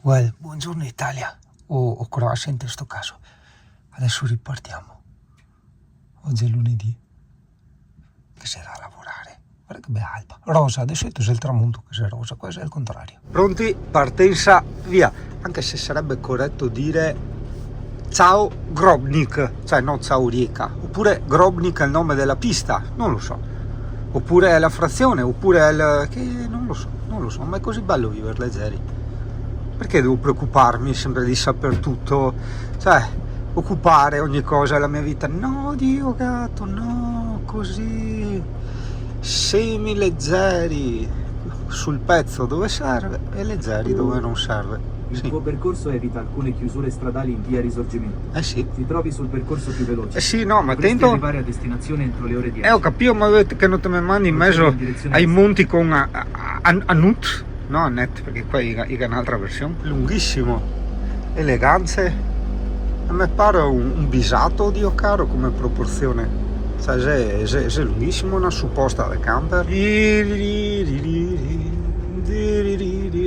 Well, buongiorno Italia, o Croazia in questo caso. Adesso ripartiamo. Oggi è lunedì. Che sarà a lavorare? Guarda che bella alba. Rosa, adesso è il tramonto che sei rosa, questo è il contrario. Pronti? Partenza, via. Anche se sarebbe corretto dire ciao Grobnik, cioè no ciao Rijeka. Oppure Grobnik è il nome della pista, non lo so. Oppure è la frazione, oppure è il... che non lo so, ma è così bello vivere leggeri. Perché devo preoccuparmi sempre di saper tutto? Cioè, occupare ogni cosa della mia vita? No, Dio gatto, no, così semi leggeri sul pezzo dove serve e leggeri dove non serve. Il tuo percorso evita alcune chiusure stradali in via Risorgimento. Sì. Ti trovi sul percorso più veloce. Sì, no, ma Dovresti tento... arrivare a destinazione entro le ore 10. Ho capito, ma che non te mi mandi in mezzo ai monti con Anut? No, Annette, perché qua è un'altra versione. Lunghissimo, eleganze. A me pare un bisato, Dio caro, come proporzione. Cioè, è lunghissimo, una supposta da camper. È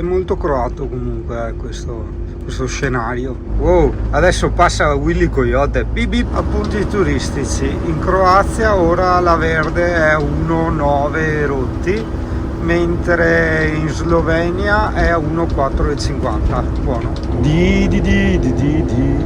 molto croato comunque questo scenario. Wow, adesso passa Willy Coyote. Bip bip. Appunti turistici. In Croazia ora la verde è 1,9 rotti. Mentre in Slovenia è a 1,450. Buono. Di di di di di di di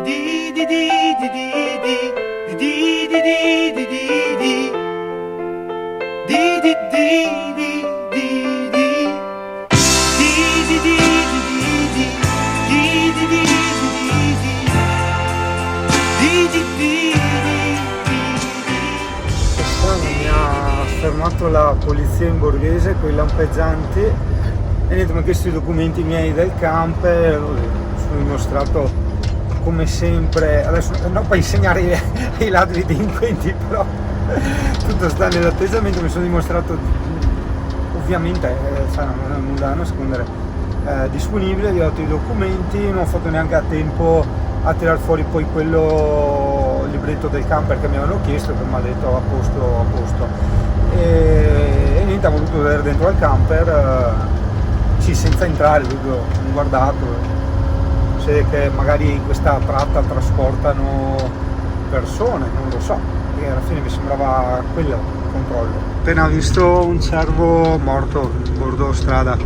di di di di di di fermato la polizia in borghese con i lampeggianti e niente, mi ha chiesto i documenti miei del camper, sono dimostrato come sempre, adesso non per insegnare ai ladri delinquenti, però tutto sta nell'atteggiamento, mi sono dimostrato ovviamente, non è nulla da nascondere, disponibile, gli ho dato i documenti, non ho fatto neanche a tempo a tirar fuori poi quello il libretto del camper che mi avevano chiesto, che mi ha detto a posto. E niente, ho voluto vedere dentro al camper, senza entrare, ho guardato, si vede che magari in questa tratta trasportano persone, non lo so, e alla fine mi sembrava quello il controllo. Appena visto un cervo morto in bordo strada,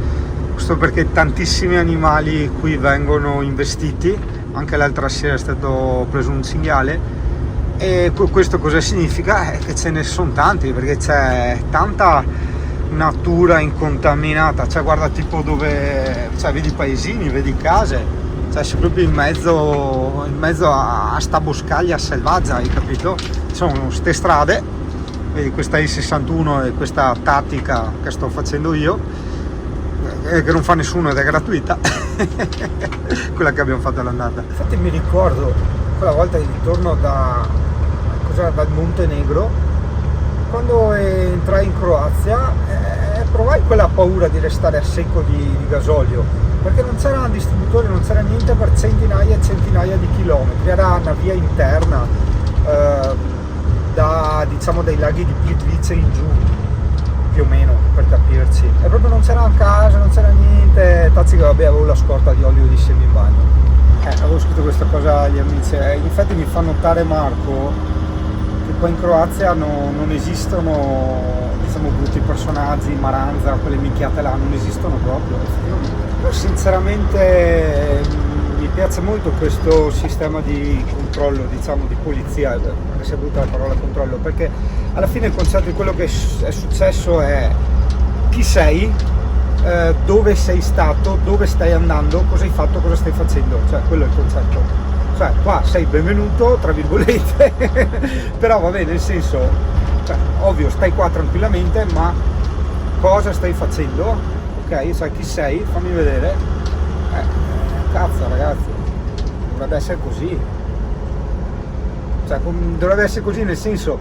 questo perché tantissimi animali qui vengono investiti, anche l'altra sera è stato preso un cinghiale. E questo cosa significa? Che ce ne sono tanti, perché c'è tanta natura incontaminata, cioè guarda tipo dove, cioè vedi paesini, vedi case, cioè sei proprio in mezzo a sta boscaglia selvaggia, hai capito? Ci sono ste strade, vedi questa I61 e questa tattica che sto facendo io, che non fa nessuno ed è gratuita, quella che abbiamo fatto all'andata. Infatti mi ricordo quella volta di ritorno dal Montenegro, quando entrai in Croazia, provai quella paura di restare a secco di gasolio, perché non c'era un distributore, non c'era niente per centinaia e centinaia di chilometri, era una via interna dai laghi di Plitvice in giù, più o meno, per capirci, e proprio non c'era casa, non c'era niente, tazzi che vabbè, avevo la scorta di olio di semi in bagno. Avevo scritto questa cosa agli amici, infatti mi fa notare Marco che qua in Croazia non esistono, diciamo, brutti personaggi, Maranza, quelle minchiate là, non esistono proprio, effettivamente. Sinceramente mi piace molto questo sistema di controllo, diciamo, di polizia, che sia brutta la parola controllo, perché alla fine il concetto di quello che è successo è chi sei, dove sei stato, dove stai andando, cosa hai fatto, cosa stai facendo, cioè quello è il concetto. Cioè qua sei benvenuto, tra virgolette, però vabbè, nel senso, cioè, ovvio, stai qua tranquillamente, ma cosa stai facendo? Ok, sai chi sei? Fammi vedere. Cazzo ragazzi, dovrebbe essere così. Cioè, dovrebbe essere così nel senso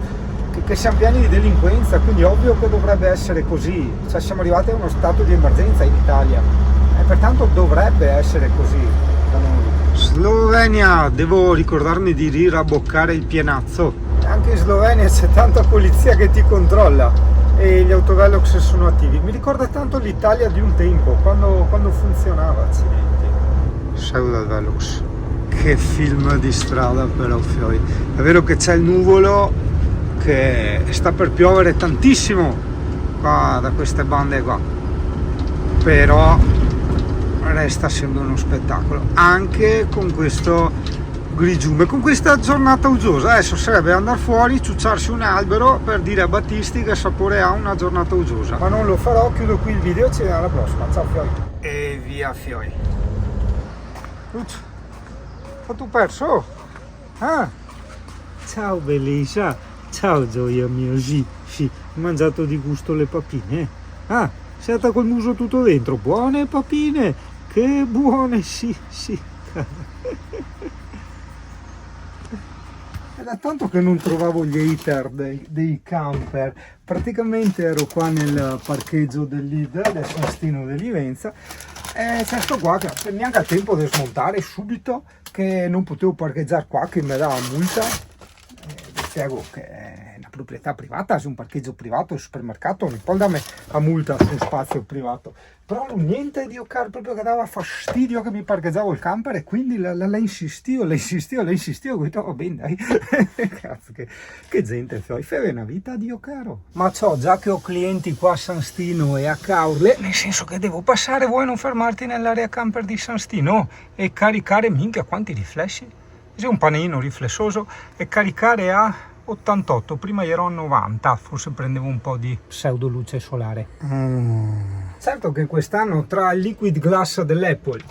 che siamo pieni di delinquenza, quindi ovvio che dovrebbe essere così. Cioè siamo arrivati a uno stato di emergenza in Italia e pertanto dovrebbe essere così da noi. Slovenia, devo ricordarmi di riraboccare il pienazzo. Anche in Slovenia c'è tanta polizia che ti controlla e gli autovelox sono attivi. Mi ricorda tanto l'Italia di un tempo, quando funzionava, accidenti. Pseudo veloce. Che film di strada però, Fioi. È vero che c'è il nuvolo, che sta per piovere tantissimo qua da queste bande qua, però resta sempre uno spettacolo anche con questo grigiume, con questa giornata uggiosa. Adesso sarebbe andare fuori, ciucciarsi un albero per dire a Battisti che sapore ha una giornata uggiosa, ma non lo farò. Chiudo qui il video, ci vediamo alla prossima. Ciao Fioi. E via Fioi. Ma tu perso? Ah. Ciao Belisa, ciao Gioia mio, sì, hai mangiato di gusto le papine? Ah, sei stata col muso tutto dentro, buone papine, che buone, sì. È da tanto che non trovavo gli hater dei camper, praticamente ero qua nel parcheggio del Lidl, del Sant'Stino dell'Ivenza, e c'è sto qua che neanche a tempo di smontare subito, che non potevo parcheggiare qua, che mi dava multa. Spiego che è una proprietà privata, su un parcheggio privato, il supermercato non può darmi la multa su un spazio privato, però niente Dio caro, proprio che dava fastidio che mi parcheggiavo il camper, e quindi la insistivo, quindi va bene dai. Cazzo, che gente, fai una vita Dio caro. Ma so già che ho clienti qua a Sant'Stino e a Caorle, nel senso che devo passare, vuoi non fermarti nell'area camper di Sant'Stino e caricare, minchia quanti riflessi. C'è un pannellino riflessoso e caricare a 88, prima ero a 90, forse prendevo un po' di pseudo luce solare. Certo che quest'anno tra il liquid glass dell'Apple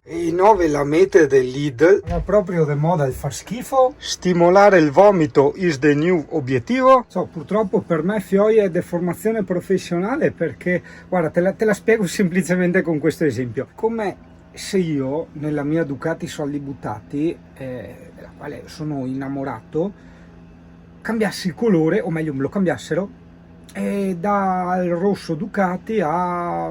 e i 9 lamette del Lidl è proprio di moda il far schifo. Stimolare il vomito is the new obiettivo. Purtroppo per me Fioi è deformazione professionale, perché guarda, te la spiego semplicemente con questo esempio. Come se io nella mia Ducati soldi buttati, della quale sono innamorato, cambiassi il colore, o meglio me lo cambiassero, dal rosso Ducati a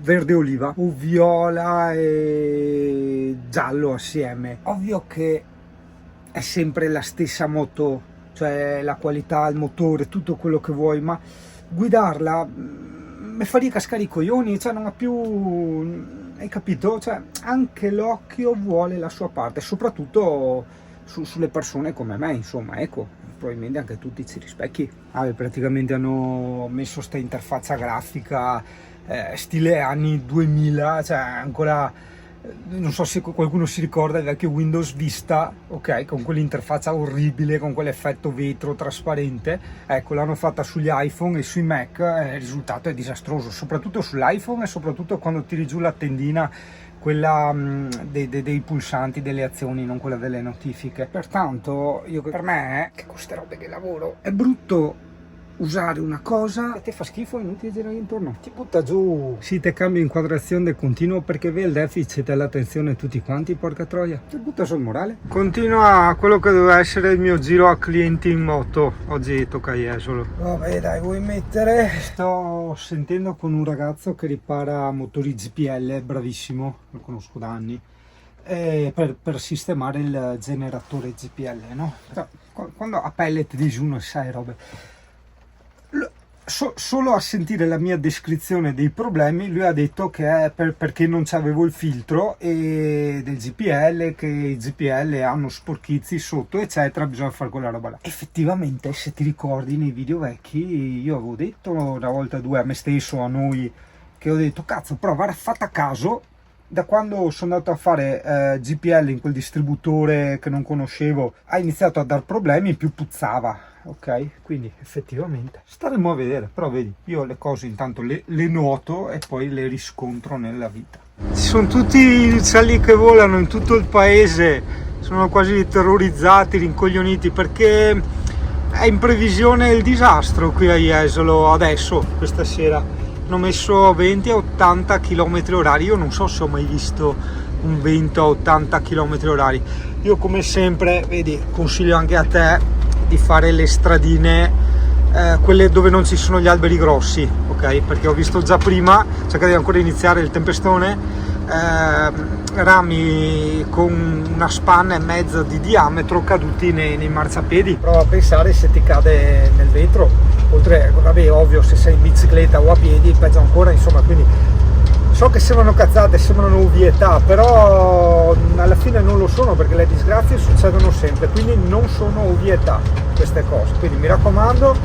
verde oliva o viola e giallo assieme, ovvio che è sempre la stessa moto, cioè la qualità, il motore, tutto quello che vuoi, ma guidarla mi faria cascare i coglioni, cioè non ha più, hai capito? Cioè anche l'occhio vuole la sua parte, soprattutto sulle persone come me, insomma, ecco, probabilmente anche tu ti ci rispecchi. Praticamente hanno messo sta interfaccia grafica stile anni 2000, cioè ancora, non so se qualcuno si ricorda il vecchio Windows Vista, ok, con quell'interfaccia orribile, con quell'effetto vetro trasparente. Ecco, l'hanno fatta sugli iPhone e sui Mac, il risultato è disastroso, soprattutto sull'iPhone e soprattutto quando tiri giù la tendina, quella dei pulsanti, delle azioni, non quella delle notifiche. Pertanto per me, che con queste robe che lavoro, è brutto usare una cosa che ti fa schifo e non ti girare intorno, ti butta giù. Si te cambia inquadrazione del continuo perché vedi il deficit e l'attenzione tutti quanti, porca troia, ti butta sul morale. Continua quello che doveva essere il mio giro a clienti in moto, oggi tocca a Jesolo. Vabbè dai, vuoi mettere? Sto sentendo con un ragazzo che ripara motori GPL, bravissimo, lo conosco da anni, per sistemare il generatore GPL, no? Quando a pellet di giù non sai robe. Solo a sentire la mia descrizione dei problemi, lui ha detto che è perché non c'avevo il filtro del GPL, che i GPL hanno sporchizi sotto eccetera, bisogna fare quella roba là. Effettivamente, se ti ricordi nei video vecchi, io avevo detto una volta o due a me stesso, a noi, che ho detto cazzo, però guarda, fatta caso, da quando sono andato a fare GPL in quel distributore che non conoscevo, ha iniziato a dar problemi, più puzzava, ok? Quindi effettivamente staremo a vedere, però vedi, io le cose intanto le noto e poi le riscontro nella vita. Ci sono tutti gli uccelli che volano in tutto il paese, sono quasi terrorizzati, rincoglioniti, perché è in previsione il disastro qui a Jesolo adesso, questa sera. Hanno messo 20 a 80 km orari, io non so se ho mai visto un vento a 80 km orari. Io come sempre, vedi, consiglio anche a te di fare le stradine, quelle dove non ci sono gli alberi grossi, ok? Perché ho visto già prima, cioè che deve ancora iniziare il tempestone, rami con una spanna e mezza di diametro caduti nei marciapiedi. Prova a pensare se ti cade nel vetro, oltre, vabbè, ovvio, se sei in bicicletta o a piedi, peggio ancora, insomma, quindi So che sembrano cazzate, sembrano ovvietà, però alla fine non lo sono, perché le disgrazie succedono sempre, quindi non sono ovvietà queste cose. Quindi mi raccomando,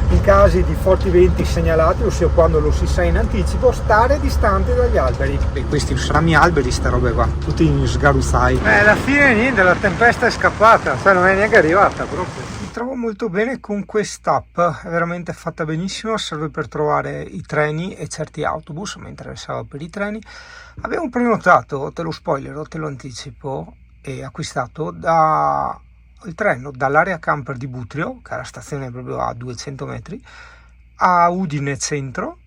in casi di forti venti segnalati, ossia quando lo si sa in anticipo, stare distanti dagli alberi. E questi saranno i alberi, sta roba qua, tutti in sgaruzzai. Alla fine niente, la tempesta è scappata, cioè non è neanche arrivata proprio. Mi trovo molto bene con quest'app, è veramente fatta benissimo, serve per trovare i treni e certi autobus. Mi interessava per i treni. Abbiamo prenotato, te lo spoilerò, te lo anticipo, e acquistato il treno dall'area camper di Butrio, che è la stazione proprio a 200 metri, a Udine centro,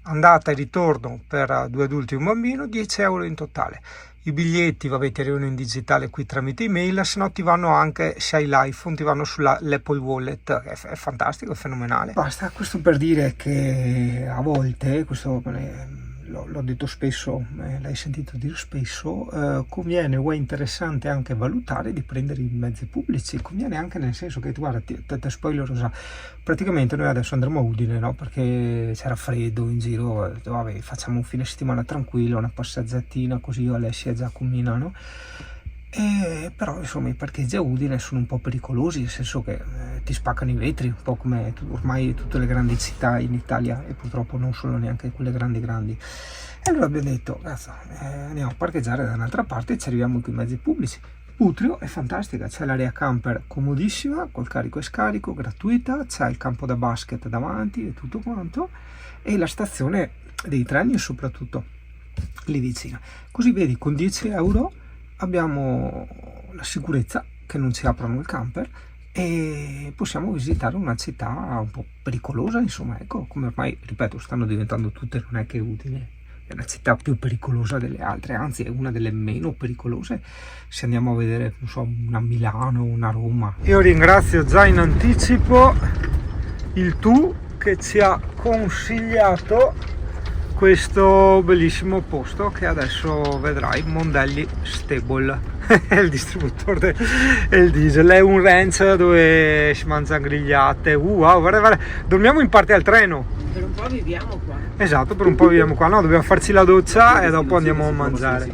andata e ritorno per 2 adulti e un bambino, 10 euro in totale. I biglietti, vabbè, ti arrivano in digitale qui tramite email, se no ti vanno anche, se hai l'iPhone, ti vanno sull'Apple Wallet, è fantastico, è fenomenale. Basta, questo per dire che a volte, questo l'ho detto spesso, l'hai sentito dire spesso, conviene o è interessante anche valutare di prendere i mezzi pubblici. Conviene anche nel senso che, guarda, te spoiler, praticamente noi adesso andremo a Udine, no? Perché c'era freddo in giro, vabbè, facciamo un fine settimana tranquillo, una passeggiatina così io, Alessia e Giacomina, no? Però insomma i parcheggi a Udine sono un po' pericolosi, nel senso che ti spaccano i vetri, un po' come ormai tutte le grandi città in Italia, e purtroppo non solo neanche quelle grandi. E allora abbiamo detto, cazzo, andiamo a parcheggiare da un'altra parte e ci arriviamo con i mezzi pubblici. Butrio è fantastica, c'è l'area camper comodissima, col carico e scarico, gratuita, c'è il campo da basket davanti e tutto quanto, e la stazione dei treni soprattutto lì vicina. Così vedi, con 10 euro abbiamo la sicurezza che non ci aprono il camper e possiamo visitare una città un po' pericolosa, insomma, ecco, come ormai, ripeto, stanno diventando tutte. Non è che Udine è una città più pericolosa delle altre, anzi è una delle meno pericolose se andiamo a vedere, non so, una Milano, una Roma. Io ringrazio già in anticipo il Tu che ci ha consigliato questo bellissimo posto che adesso vedrai, Mondelli Stable, è il distributore del diesel, è un ranch dove si mangiano grigliate. Wow, guarda, dormiamo in parte al treno. Per un po' viviamo qua. Esatto, per un po' viviamo qua, no, dobbiamo farci la doccia e dopo andiamo a mangiare.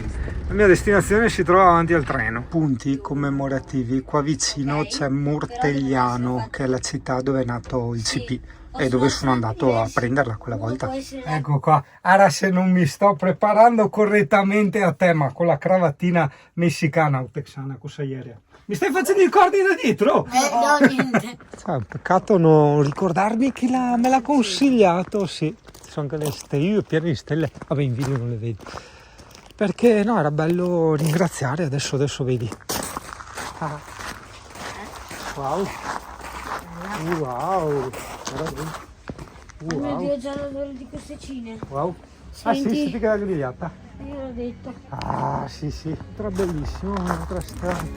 La mia destinazione si trova avanti al treno. Punti commemorativi, qua vicino c'è Mortegliano, che è la città dove è nato il CP e dove sono andato a prenderla quella volta. Ecco qua, ora se non mi sto preparando correttamente a tema con la cravatina messicana o texana, cosa ieri. Mi stai facendo i cordi da dietro? No, niente. Cioè, peccato non ricordarmi chi me l'ha consigliato, sì. Ci sono anche le stelle, io pieno di stelle, vabbè in video non le vedi. Perché no, era bello ringraziare, adesso vedi. Ah. Wow. Wow. Oh mio Dio, già l'odore di queste cine. Wow. Ah sì, senti che la grigliata. Io l'ho detto. Ah sì, tra bellissimo, tra strano.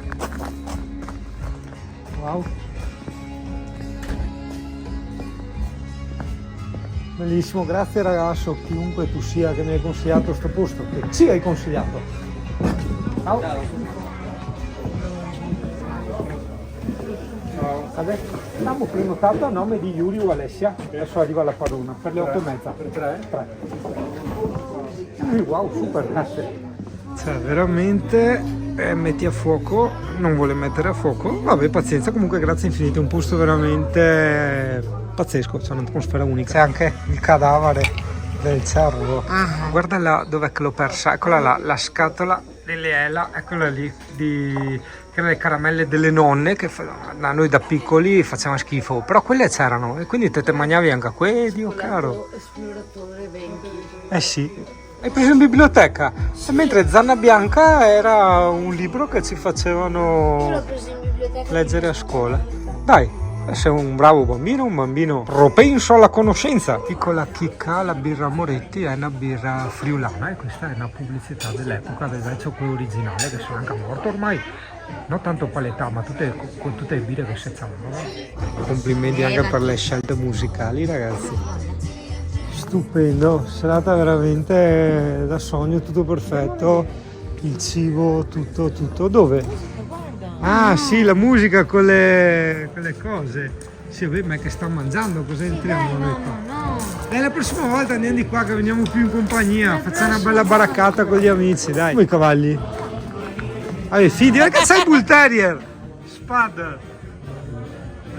Wow. Bellissimo, grazie ragazzo, chiunque tu sia che mi hai consigliato sto posto, che ci hai consigliato. Ciao. Vabbè, abbiamo prenotato a nome di Yuri o Alessia, adesso arriva la padrona per le 8:30. Per 3? Wow, super, grazie. Cioè veramente metti a fuoco, non vuole mettere a fuoco, vabbè pazienza, comunque grazie infinite, un posto veramente pazzesco, c'è un'atmosfera unica. C'è anche il cadavere del cervo. Guarda là dov'è che l'ho persa, eccola là, la scatola delle Ela, eccola lì, che erano le caramelle delle nonne che a noi da piccoli facevano schifo, però quelle c'erano e quindi te mangiavi anche quelli, oh caro. Esploratore 20. Eh sì. Hai preso in biblioteca, mentre Zanna Bianca era un libro che ci Io facevano l'ho preso in biblioteca. leggere a scuola. Dai, sei un bravo bambino, un bambino propenso alla conoscenza. Piccola chicca, la birra Moretti è una birra friulana e questa è una pubblicità dell'epoca del vecchio qui originale che sono anche morto ormai. Non tanto paletà, ma con tutte le birre che si fanno. Complimenti anche per le scelte musicali, ragazzi. Stupendo, serata veramente da sogno, tutto perfetto, il cibo, tutto. Dove? Ah sì, la musica con le cose. Sì, ma che sta mangiando, cosa entriamo? No. Dai, la prossima volta andiamo di qua che veniamo più in compagnia, facciamo una bella baraccata con gli amici, dai. Come i cavalli? Vabbè, fidi, che sei Bull Terrier? Spad.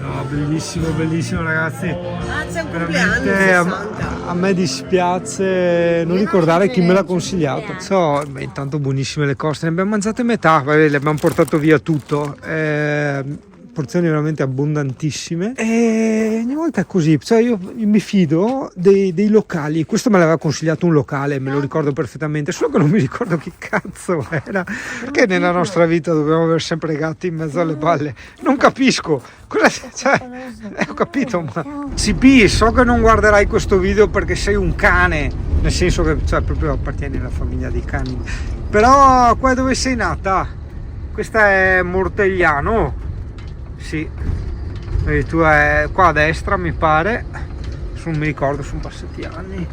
No, bellissimo, bellissimo ragazzi. Ah, c'è un Veramente compleanno, a 60. me dispiace non ricordare chi me l'ha consigliato. So, beh, intanto buonissime le coste, ne abbiamo mangiate metà, vabbè, le abbiamo portato via tutto. Porzioni veramente abbondantissime e ogni volta è così, cioè io mi fido dei locali. Questo me l'aveva consigliato un locale, me lo ricordo perfettamente, solo che non mi ricordo chi cazzo era, perché nella nostra vita dobbiamo avere sempre gatti in mezzo alle balle, non capisco cosa, cioè, ho capito, ma CP, so che non guarderai questo video perché sei un cane, nel senso che cioè, proprio appartieni alla famiglia dei cani, però qua dove sei nata? Questa è Mortegliano. Sì, vedi, tu è qua a destra mi pare, non mi ricordo, sono passati anni.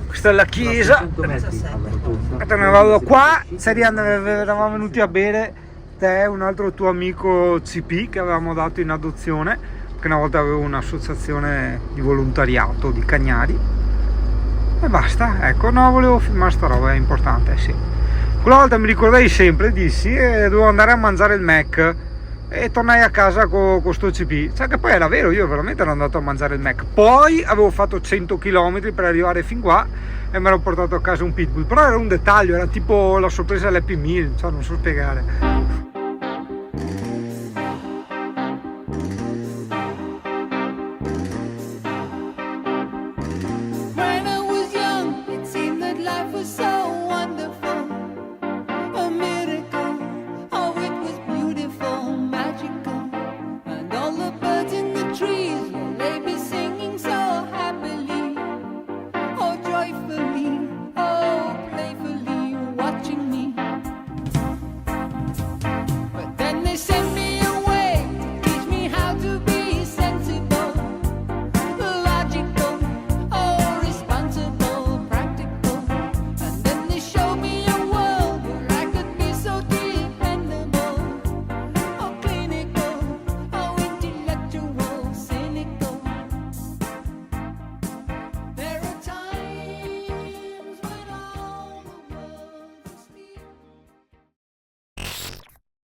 Questa è la chiesa. 100 metri alla rotonda. Te ne vado qua, eravamo venuti a bere te e un altro tuo amico CP che avevamo dato in adozione, che una volta avevo un'associazione di volontariato di cagnari. E basta, ecco, no, volevo filmare sta roba, è importante, sì. Quella volta mi ricordai sempre, dissi, dovevo andare a mangiare il Mac. E tornai a casa con sto CP, cioè che poi era vero, io veramente ero andato a mangiare il Mac, poi avevo fatto 100 km per arrivare fin qua e mi ero portato a casa un pitbull, però era un dettaglio, era tipo la sorpresa all'Happy Meal, cioè non so spiegare.